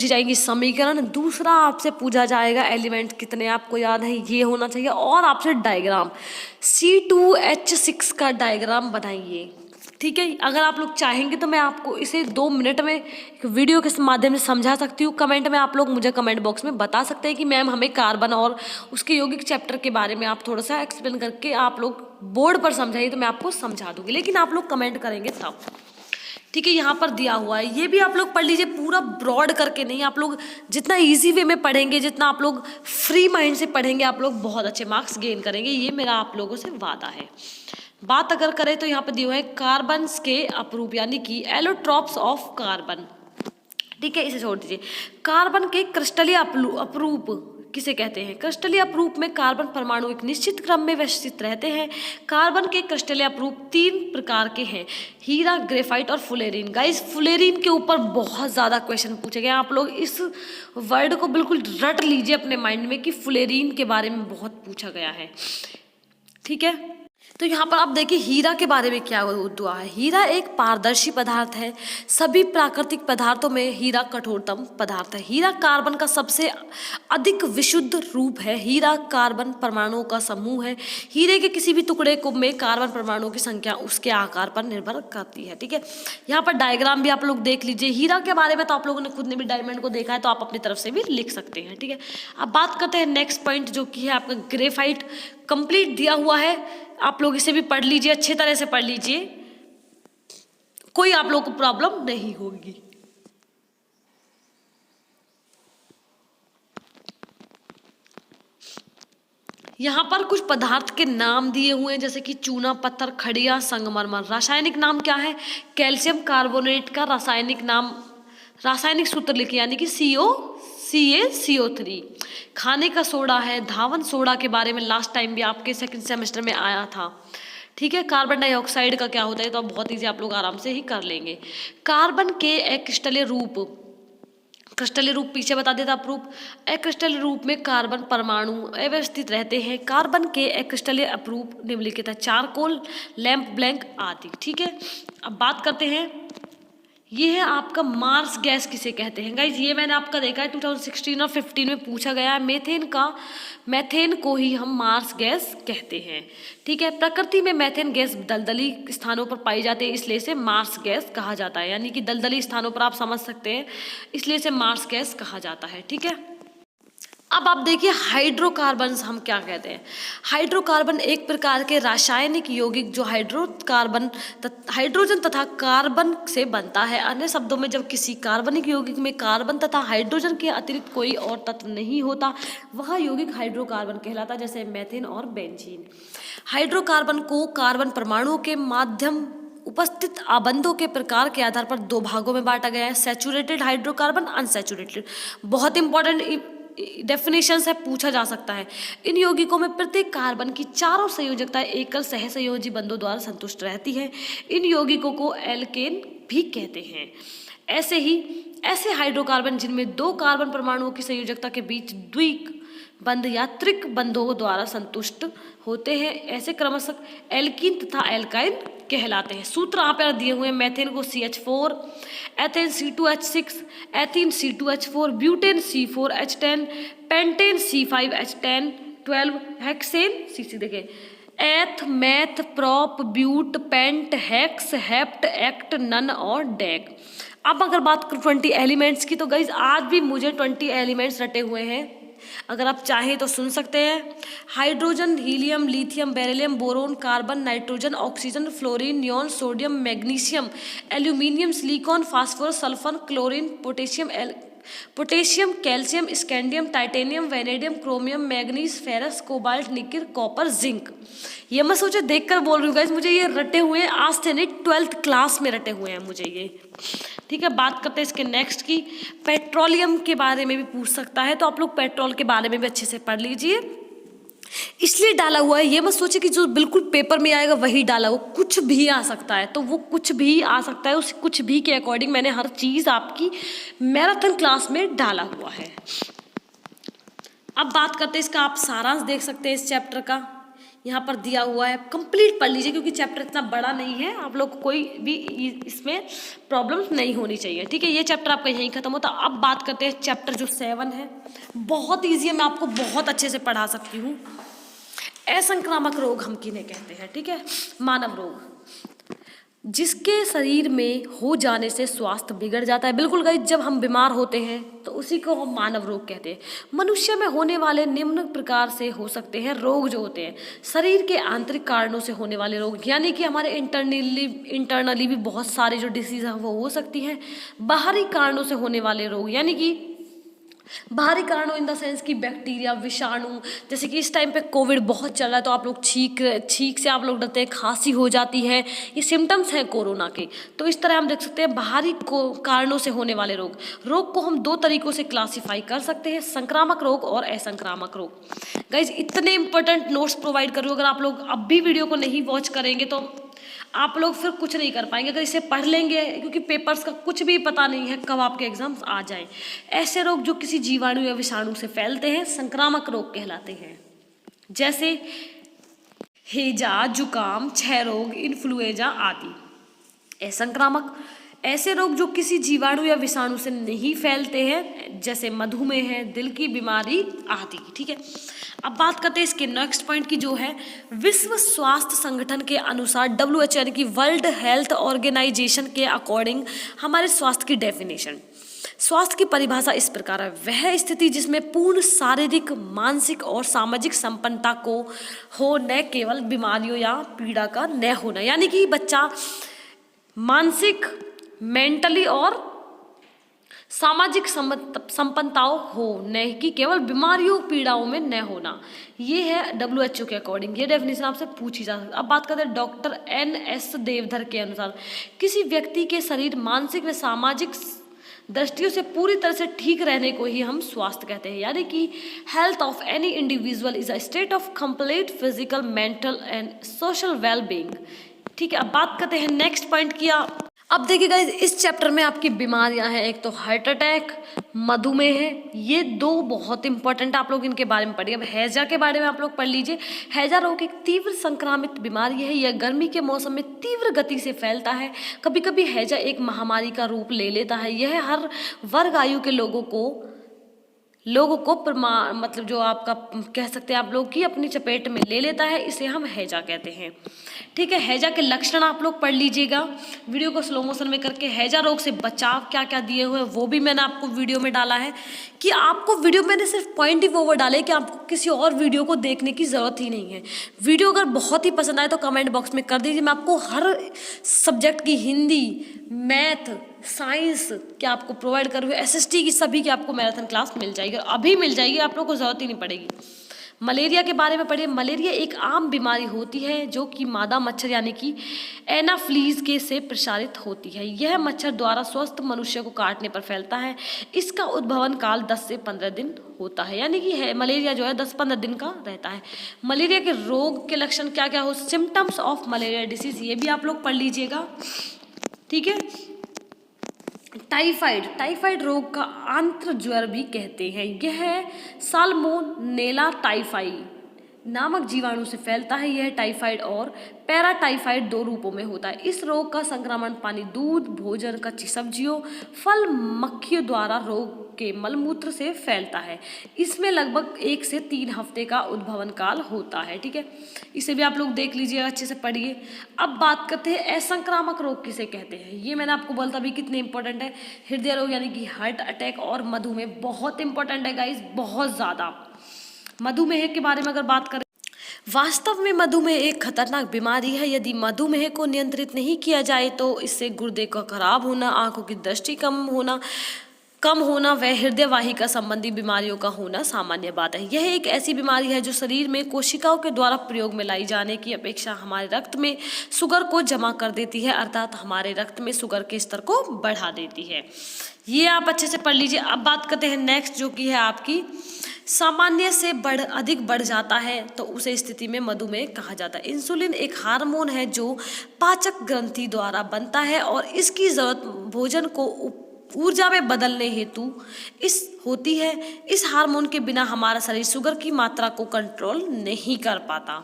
जाएंगी समीकरण। दूसरा आपसे पूछा जाएगा एलिमेंट कितने आपको याद है, ये होना चाहिए। और आपसे डायग्राम C2H6 का डायग्राम बनाइए, ठीक है। अगर आप लोग चाहेंगे तो मैं आपको इसे 2 मिनट में एक वीडियो के माध्यम से समझा सकती हूँ। कमेंट में आप लोग मुझे कमेंट बॉक्स में बता सकते हैं कि मैम हमें कार्बन और उसके यौगिक चैप्टर के बारे में आप थोड़ा सा एक्सप्लेन करके आप लोग बोर्ड पर समझाइए, तो मैं आपको समझा दूँगी, लेकिन आप लोग कमेंट करेंगे तब, ठीक है। यहाँ पर दिया हुआ है, ये भी आप लोग पढ़ लीजिए, पूरा ब्रॉड करके नहीं। आप लोग जितना इजी वे में पढ़ेंगे, जितना आप लोग फ्री माइंड से पढ़ेंगे, आप लोग बहुत अच्छे मार्क्स गेन करेंगे, ये मेरा आप लोगों से वादा है। बात अगर करें तो यहाँ पर दिया हुआ है कार्बन के अपरूप, यानी कि एलोट्रॉप्स ऑफ कार्बन, ठीक है, इसे छोड़ दीजिए। कार्बन के क्रिस्टलीय अपरूप, किसे कहते हैं? क्रिस्टलीय अपरूप में कार्बन परमाणु एक निश्चित क्रम में व्यवस्थित रहते हैं। कार्बन के क्रिस्टलीय अपरूप 3 प्रकार के हैं, हीरा, ग्रेफाइट और फुलेरिन। गाइस फुलेरिन के ऊपर बहुत ज़्यादा क्वेश्चन पूछे गए, आप लोग इस वर्ड को बिल्कुल रट लीजिए अपने माइंड में कि फुलेरिन के बारे में बहुत पूछा गया है, ठीक है। तो यहाँ पर आप देखिए हीरा के बारे में क्या हुआ है। हीरा एक पारदर्शी पदार्थ है। सभी प्राकृतिक पदार्थों में हीरा कठोरतम पदार्थ है। हीरा कार्बन का सबसे अधिक विशुद्ध रूप है। हीरा कार्बन परमाणुओं का समूह है। हीरे के किसी भी टुकड़े को में कार्बन परमाणुओं की संख्या उसके आकार पर निर्भर करती है, ठीक है। यहाँ पर डायग्राम भी आप लोग देख लीजिए। हीरा के बारे में तो आप लोगों ने खुद ने भी डायमंड को देखा है, तो आप अपनी तरफ से भी लिख सकते हैं, ठीक है। अब बात करते हैं नेक्स्ट पॉइंट, जो कि है आपका ग्रेफाइट। कंप्लीट दिया हुआ है, आप लोग इसे भी पढ़ लीजिए, अच्छे तरह से पढ़ लीजिए, कोई आप लोग को प्रॉब्लम नहीं होगी। यहाँ पर कुछ पदार्थ के नाम दिए हुए हैं, जैसे कि चूना, पत्थर, खड़िया, संगमरमर। रासायनिक नाम क्या है? कैल्शियम कार्बोनेट का रासायनिक सूत्र लिखिए, यानी कि CaCO3। खाने का सोडा है धावन सोडा, के बारे में लास्ट टाइम भी आपके सेकंड सेमेस्टर में आया था, ठीक है। कार्बन डाइऑक्साइड का क्या होता है, तो बहुत ईजी आप लोग आराम से ही कर लेंगे। कार्बन के अक्रिस्टलीय रूप पीछे बता देता अपरूप। अक्रिस्टलीय रूप में कार्बन परमाणु अव्यवस्थित रहते हैं। कार्बन के अक्रिस्टलीय अपरूप निम्नलिखित है, चारकोल, लैंप ब्लैंक आदि, ठीक है। अब बात करते हैं, ये है आपका मार्स गैस किसे कहते हैं। गाइज ये मैंने आपका देखा है 2016 और 15 में पूछा गया है। मैथेन को ही हम मार्स गैस कहते हैं, ठीक है। प्रकृति में मैथेन गैस दलदली स्थानों पर पाई जाती है, इसलिए इसे मार्स गैस कहा जाता है। यानी कि दलदली स्थानों पर आप समझ सकते हैं, इसलिए इसे मार्स गैस कहा जाता है, ठीक है। अब आप देखिए हाइड्रोकार्बन्स हम क्या कहते हैं। हाइड्रोकार्बन एक प्रकार के रासायनिक यौगिक जो हाइड्रोजन तथा कार्बन से बनता है। अन्य शब्दों में, जब किसी कार्बनिक यौगिक में कार्बन तथा हाइड्रोजन के अतिरिक्त कोई और तत्व नहीं होता, वह यौगिक हाइड्रोकार्बन कहलाता है, जैसे मेथेन और बेंजीन। हाइड्रोकार्बन को कार्बन परमाणुओं के माध्यम उपस्थित आबंधों के प्रकार के आधार पर 2 भागों में बांटा गया है, सैचुरेटेड हाइड्रोकार्बन, अनसैचुरेटेड। बहुत इंपॉर्टेंट डेफिनेशन है, पूछा जा सकता है। इन यौगिकों में प्रत्येक कार्बन की चारों संयोजकताएं एकल सहसंयोजी बंधों द्वारा संतुष्ट रहती है। इन यौगिकों को एल्केन भी कहते हैं। ऐसे हाइड्रोकार्बन जिनमें 2 कार्बन परमाणुओं की संयोजकता के बीच द्विक बंध या त्रिक बंधों द्वारा संतुष्ट होते हैं, ऐसे क्रमशः एल्कीन तथा एल्काइन कहलाते हैं। सूत्र यहाँ पर दिए हुए हैं, मेथेन को CH4, ethane C2H6, ethene C2H4, butane C4H10, pentane C5H10, 12 hexane CC। देखें, eth, meth, prop, but, pent, hex, hept, oct, non और डेक। अब अगर बात करूँ 20 एलिमेंट्स की, तो गाइज आज भी मुझे 20 एलिमेंट्स रटे हुए हैं, अगर आप चाहें तो सुन सकते हैं। Hydrogen, helium, lithium, beryllium, boron, carbon, nitrogen, oxygen, fluorine, neon, sodium, magnesium, aluminium, silicon, phosphorus, sulphur, chlorine, potassium, calcium, scandium, titanium, vanadium, chromium, manganese, ferrous, cobalt, nickel, copper, zinc. ये मैं सोचे देखकर बोल रही हूँ गाइस, मुझे ये रटे हुए हैं, आज से नहीं 12th क्लास में रटे हुए हैं मुझे ये, ठीक है। बात करते हैं इसके नेक्स्ट की, पेट्रोलियम के बारे में भी पूछ सकता है, तो आप लोग पेट्रोल के बारे में भी अच्छे से पढ़ लीजिए। इसलिए डाला हुआ है, ये मत सोचे कि जो बिल्कुल पेपर में आएगा वही डाला, वो कुछ भी आ सकता है, तो वो कुछ भी आ सकता है, उस कुछ भी के अकॉर्डिंग मैंने हर चीज़ आपकी मैराथन क्लास में डाला हुआ है। अब बात करते हैं इसका, आप सारांश देख सकते हैं इस चैप्टर का, यहाँ पर दिया हुआ है, कंप्लीट पढ़ लीजिए क्योंकि चैप्टर इतना बड़ा नहीं है, आप लोग को कोई भी इसमें प्रॉब्लम नहीं होनी चाहिए, ठीक है। ये चैप्टर आपका यहीं खत्म होता। अब बात करते हैं चैप्टर जो 7 है, बहुत ईजी है, मैं आपको बहुत अच्छे से पढ़ा सकती हूँ। असंक्रामक रोग हम किन्हें कहते हैं, ठीक है। मानव रोग, जिसके शरीर में हो जाने से स्वास्थ्य बिगड़ जाता है। बिल्कुल गाइस, जब हम बीमार होते हैं तो उसी को हम मानव रोग कहते हैं। मनुष्य में होने वाले निम्न प्रकार से हो सकते हैं रोग जो होते हैं, शरीर के आंतरिक कारणों से होने वाले रोग, यानी कि हमारे इंटरनली भी बहुत सारे जो डिसीज हैं वो हो सकती हैं। बाहरी कारणों से होने वाले रोग, यानी कि बाहरी कारणों इन द सेंस कि बैक्टीरिया, विषाणु, जैसे कि इस टाइम पे कोविड बहुत चल रहा है तो आप लोग छींक से आप लोग डरते हैं, खांसी हो जाती है, ये सिम्टम्स हैं कोरोना के। तो इस तरह हम देख सकते हैं बाहरी कारणों से होने वाले रोग को हम 2 तरीकों से क्लासीफाई कर सकते हैं, संक्रामक रोग और असंक्रामक रोग। गाइज इतने इंपॉर्टेंट नोट्स प्रोवाइड कर रही हूँ, अगर आप लोग अब भी वीडियो को नहीं वॉच करेंगे तो आप लोग फिर कुछ नहीं कर पाएंगे। अगर इसे पढ़ लेंगे, क्योंकि पेपर्स का कुछ भी पता नहीं है कब आपके एग्जाम्स आ जाएं। ऐसे रोग जो किसी जीवाणु या विषाणु से फैलते हैं संक्रामक रोग कहलाते हैं, जैसे हैजा, जुकाम, क्षय रोग, इन्फ्लुएंजा आदि। असंक्रामक ऐसे रोग जो किसी जीवाणु या विषाणु से नहीं फैलते हैं, जैसे मधुमेह है, दिल की बीमारी आदि। ठीक है, अब बात करते हैं इसके नेक्स्ट पॉइंट की, जो है विश्व स्वास्थ्य संगठन के अनुसार WHO यानी कि वर्ल्ड हेल्थ ऑर्गेनाइजेशन के अकॉर्डिंग हमारे स्वास्थ्य की डेफिनेशन, स्वास्थ्य की परिभाषा इस प्रकार है, वह स्थिति जिसमें पूर्ण शारीरिक, मानसिक और सामाजिक संपन्नता को हो, न केवल बीमारियों या पीड़ा का न होना। यानी कि बच्चा मानसिक, मेंटली और सामाजिक संपन्नताओं हो, न कि केवल बीमारियों पीड़ाओं में न होना। ये है WHO के अकॉर्डिंग, ये डेफिनेशन आपसे पूछी जा सकती है। अब बात करते हैं डॉक्टर NS देवधर के अनुसार, किसी व्यक्ति के शरीर मानसिक व सामाजिक दृष्टियों से पूरी तरह से ठीक रहने को ही हम स्वास्थ्य कहते हैं। यानी कि health of any individual is a state of complete physical, mental and social well being. ठीक है, अब बात करते हैं नेक्स्ट पॉइंट की। अब देखिए गाइस, इस चैप्टर में आपकी बीमारियां हैं, एक तो हार्ट अटैक, मधुमेह है, ये 2 बहुत इंपॉर्टेंट, आप लोग इनके बारे में पढ़िए। अब हैजा के बारे में आप लोग पढ़ लीजिए। हैजा रोग एक तीव्र संक्रामित बीमारी है, यह गर्मी के मौसम में तीव्र गति से फैलता है। कभी कभी हैजा एक महामारी का रूप ले लेता है। यह हर वर्ग आयु के लोगों को मतलब जो आपका कह सकते हैं आप लोग की अपनी चपेट में ले लेता है, इसे हम हैजा कहते हैं। ठीक है, हैजा के लक्षण आप लोग पढ़ लीजिएगा वीडियो को स्लो मोशन में करके। हैजा रोग से बचाव क्या क्या दिए हुए हैं वो भी मैंने आपको वीडियो में डाला है, कि आपको वीडियो मैंने सिर्फ पॉइंट ही ओवर डाले कि आपको किसी और वीडियो को देखने की ज़रूरत ही नहीं है। वीडियो अगर बहुत ही पसंद आए तो कमेंट बॉक्स में कर दीजिए, मैं आपको हर सब्जेक्ट की हिंदी, मैथ, साइंस क्या आपको प्रोवाइड कर रही हूँ, SST की सभी की आपको मैराथन क्लास मिल जाएगी, अभी मिल जाएगी, आप लोगों को ज़रूरत ही नहीं पड़ेगी। मलेरिया के बारे में पढ़िए। मलेरिया एक आम बीमारी होती है जो कि मादा मच्छर यानी कि एनाफ्लीज के से प्रसारित होती है। यह मच्छर द्वारा स्वस्थ मनुष्य को काटने पर फैलता है। इसका उद्भवन काल 10 से 15 दिन होता है, यानी कि मलेरिया जो है 10-15 दिन का रहता है। मलेरिया के रोग के लक्षण क्या क्या हो, सिम्टम्स ऑफ मलेरिया डिसीज, ये भी आप लोग पढ़ लीजिएगा। ठीक है, टाइफाइड रोग का आंत्र ज्वर भी कहते हैं। यह साल्मोनेला टाइफाई नामक जीवाणु से फैलता है। यह टाइफाइड और पैराटाइफाइड 2 रूपों में होता है। इस रोग का संक्रमण पानी, दूध, भोजन, कच्ची सब्जियों, फल, मक्खियों द्वारा रोग के मलमूत्र से फैलता है। इसमें लगभग 1 से 3 हफ्ते का उद्भवन काल होता है। ठीक है, इसे भी आप लोग देख लीजिए, अच्छे से पढ़िए। अब बात करते हैं असंक्रामक रोग किसे कहते हैं। ये मैंने आपको बोला था अभी कितने इंपॉर्टेंट है। हृदय रोग यानी कि हार्ट अटैक और मधुमेह बहुत इंपॉर्टेंट है गाइज, बहुत ज़्यादा। मधुमेह के बारे में अगर बात करें, वास्तव में मधुमेह एक खतरनाक बीमारी है। यदि मधुमेह को नियंत्रित नहीं किया जाए तो इससे गुर्दे का खराब होना, आंखों की दृष्टि कम होना व हृदय वाहिका संबंधी बीमारियों का होना सामान्य बात है। यह एक ऐसी बीमारी है जो शरीर में कोशिकाओं के द्वारा प्रयोग में लाई जाने की अपेक्षा हमारे रक्त में शुगर को जमा कर देती है, अर्थात हमारे रक्त में शुगर के स्तर को बढ़ा देती है। ये आप अच्छे से पढ़ लीजिए। अब बात करते हैं नेक्स्ट, जो कि है आपकी सामान्य से अधिक बढ़ जाता है तो उसे स्थिति में मधुमेह कहा जाता है। इंसुलिन एक हार्मोन है जो पाचक ग्रंथि द्वारा बनता है और इसकी जरूरत भोजन को ऊर्जा में बदलने हेतु होती है। इस हार्मोन के बिना हमारा शरीर शुगर की मात्रा को कंट्रोल नहीं कर पाता।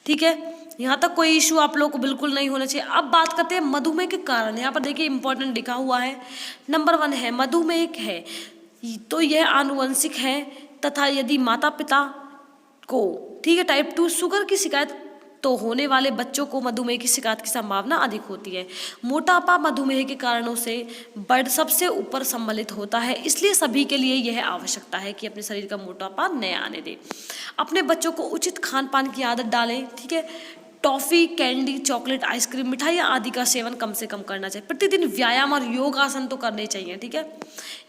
ठीक है, यहाँ तक कोई इशू आप लोगों को बिल्कुल नहीं होना चाहिए। अब बात करते हैं मधुमेह के कारण। यहाँ पर देखिए इंपॉर्टेंट लिखा हुआ है, नंबर 1 है मधुमेह है तो यह आनुवंशिक है तथा यदि माता पिता को, ठीक है, टाइप 2 शुगर की शिकायत तो होने वाले बच्चों को मधुमेह की शिकायत की संभावना अधिक होती है। मोटापा मधुमेह के कारणों से सबसे ऊपर सम्मिलित होता है, इसलिए सभी के लिए यह आवश्यकता है कि अपने शरीर का मोटापा न आने दें। अपने बच्चों को उचित खान पान की आदत डालें। ठीक है, टॉफ़ी, कैंडी, चॉकलेट, आइसक्रीम, मिठाई आदि का सेवन कम से कम करना चाहिए। प्रतिदिन व्यायाम और योग आसन तो करने चाहिए, ठीक है।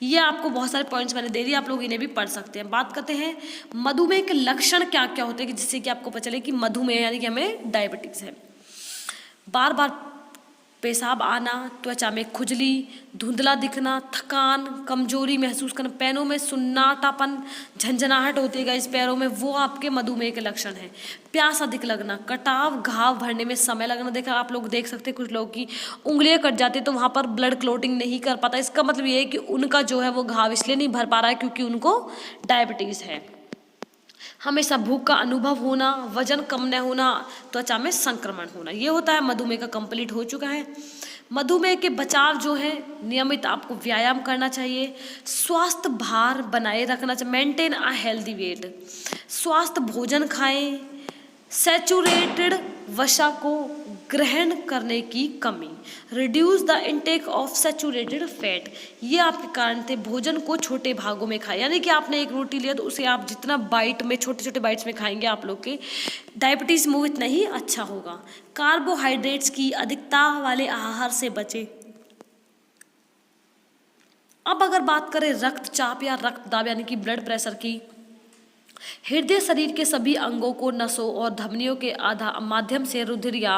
ये आपको बहुत सारे पॉइंट्स मैंने दे दिए, आप लोग इन्हें भी पढ़ सकते हैं। बात करते हैं मधुमेह के लक्षण क्या क्या होते हैं, जिससे कि आपको पता चले कि मधुमेह यानी कि हमें डायबिटीज़ है। बार बार पेशाब आना, त्वचा में खुजली, धुंधला दिखना, थकान, कमजोरी महसूस करना, पैरों में सुन्नाटापन, झंझनाहट होती है इस पैरों में, वो आपके मधुमेह के लक्षण हैं। प्यास अधिक लगना, कटाव, घाव भरने में समय लगना। देखा आप लोग देख सकते हैं कुछ लोग की उंगलियां कट जाती है तो वहाँ पर ब्लड क्लोटिंग नहीं कर पाता। इसका मतलब ये है कि उनका जो है वो घाव इसलिए नहीं भर पा रहा है क्योंकि उनको डायबिटीज़ है। हमेशा भूख का अनुभव होना, वजन कम न होना, त्वचा में संक्रमण होना, ये होता है मधुमेह का। कंप्लीट हो चुका है। मधुमेह के बचाव जो है, नियमित आपको व्यायाम करना चाहिए, स्वास्थ्य भार बनाए रखना चाहिए, मेंटेन अ हेल्दी वेट, स्वास्थ्य भोजन खाएं, सैचुरेटेड वसा को ग्रहण करने की कमी, reduce the intake of saturated fat, ये आपके कारण थे। भोजन को छोटे भागों में खाएं, यानी कि आपने एक रोटी लिया तो उसे आप जितना बाइट में, छोटे छोटे बाइट्स में खाएंगे, आप लोग के डायबिटीज़ में इतना ही अच्छा होगा। कार्बोहाइड्रेट्स की अधिकता वाले आहार से बचें। अब अगर बात करें रक्तचाप या रक्तदाब यानी कि ब्लड प्रेशर की, हृदय शरीर के सभी अंगों को, नसों और धमनियों के माध्यम से रुधिर या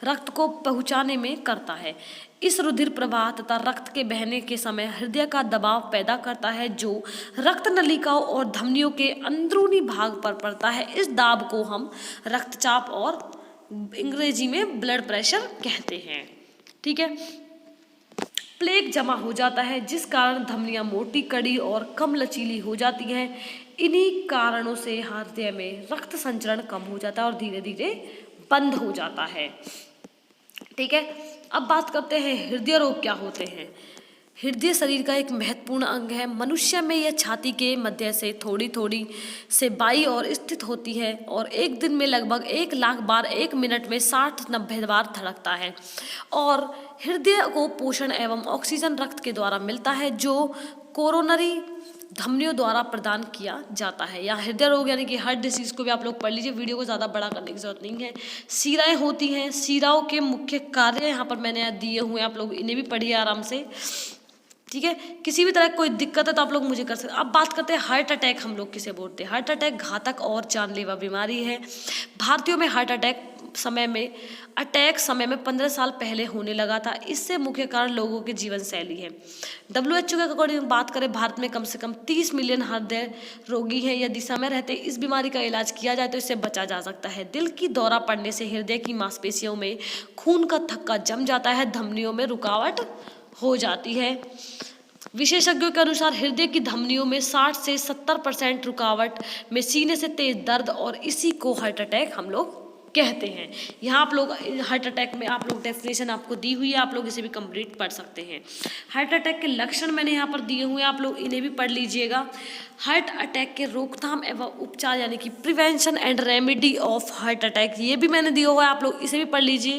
रक्त को पहुंचाने में करता है। इस रुधिर प्रवाह तथा रक्त के बहने के समय हृदय का दबाव पैदा करता है जो रक्त नलिकाओं और धमनियों के अंदरूनी भाग पर पड़ता है। इस दाब को हम रक्तचाप और अंग्रेजी में ब्लड प्रेशर कहते हैं, ठीक है। प्लेक जमा हो जाता है जिस कारण धमनियां मोटी, कड़ी और कम लचीली हो जाती हैं। इन्हीं कारणों से हृदय में रक्त संचरण कम हो जाता है और धीरे धीरे बंद हो जाता है, ठीक है। अब बात करते हैं हृदय रोग क्या होते हैं। हृदय शरीर का एक महत्वपूर्ण अंग है। मनुष्य में यह छाती के मध्य से थोड़ी थोड़ी से बाईं ओर स्थित होती है और एक दिन में लगभग 1,00,000 बार 1 मिनट में 60-90 बार धड़कता है और हृदय को पोषण एवं ऑक्सीजन रक्त के द्वारा मिलता है जो कोरोनरी धमनियों द्वारा प्रदान किया जाता है। या हृदय रोग यानी कि हार्ट डिसीज को भी आप लोग पढ़ लीजिए, वीडियो को ज़्यादा बड़ा करने की जरूरत नहीं है। शिराएं होती हैं, शिराओं के मुख्य कार्य यहाँ पर मैंने दिए हुए हैं, आप लोग इन्हें भी पढ़िए आराम से, ठीक है। किसी भी तरह की कोई दिक्कत है तो आप लोग मुझे कर सकते हैं। अब बात करते हैं हार्ट अटैक हम लोग किसे बोलते हैं। हार्ट अटैक घातक और जानलेवा बीमारी है। भारतीयों में हार्ट अटैक समय में 15 साल पहले होने लगा था। इससे मुख्य कारण लोगों की जीवन शैली है। WHO के अकॉर्डिंग बात करें, भारत में कम से कम 30 मिलियन हृदय रोगी हैं। यदि समय रहते इस बीमारी का इलाज किया जाए तो इससे बचा जा सकता है। दिल की दौरा पड़ने से हृदय की मांसपेशियों में खून का थक्का जम जाता है, धमनियों में रुकावट हो जाती है। विशेषज्ञों के अनुसार हृदय की धमनियों में 60 से 70% रुकावट में सीने से तेज दर्द और इसी को हार्ट अटैक हम लोग कहते हैं। यहाँ आप लोग हार्ट अटैक में आप लोग डेफिनेशन आपको दी हुई है, आप लोग इसे भी कंप्लीट पढ़ सकते हैं। हार्ट अटैक के लक्षण मैंने यहाँ पर दिए हुए हैं, आप लोग इन्हें भी पढ़ लीजिएगा। हार्ट अटैक के रोकथाम एवं उपचार यानी कि prevention and remedy of heart attack, ये भी मैंने दिया हुआ है, आप लोग इसे भी पढ़ लीजिए।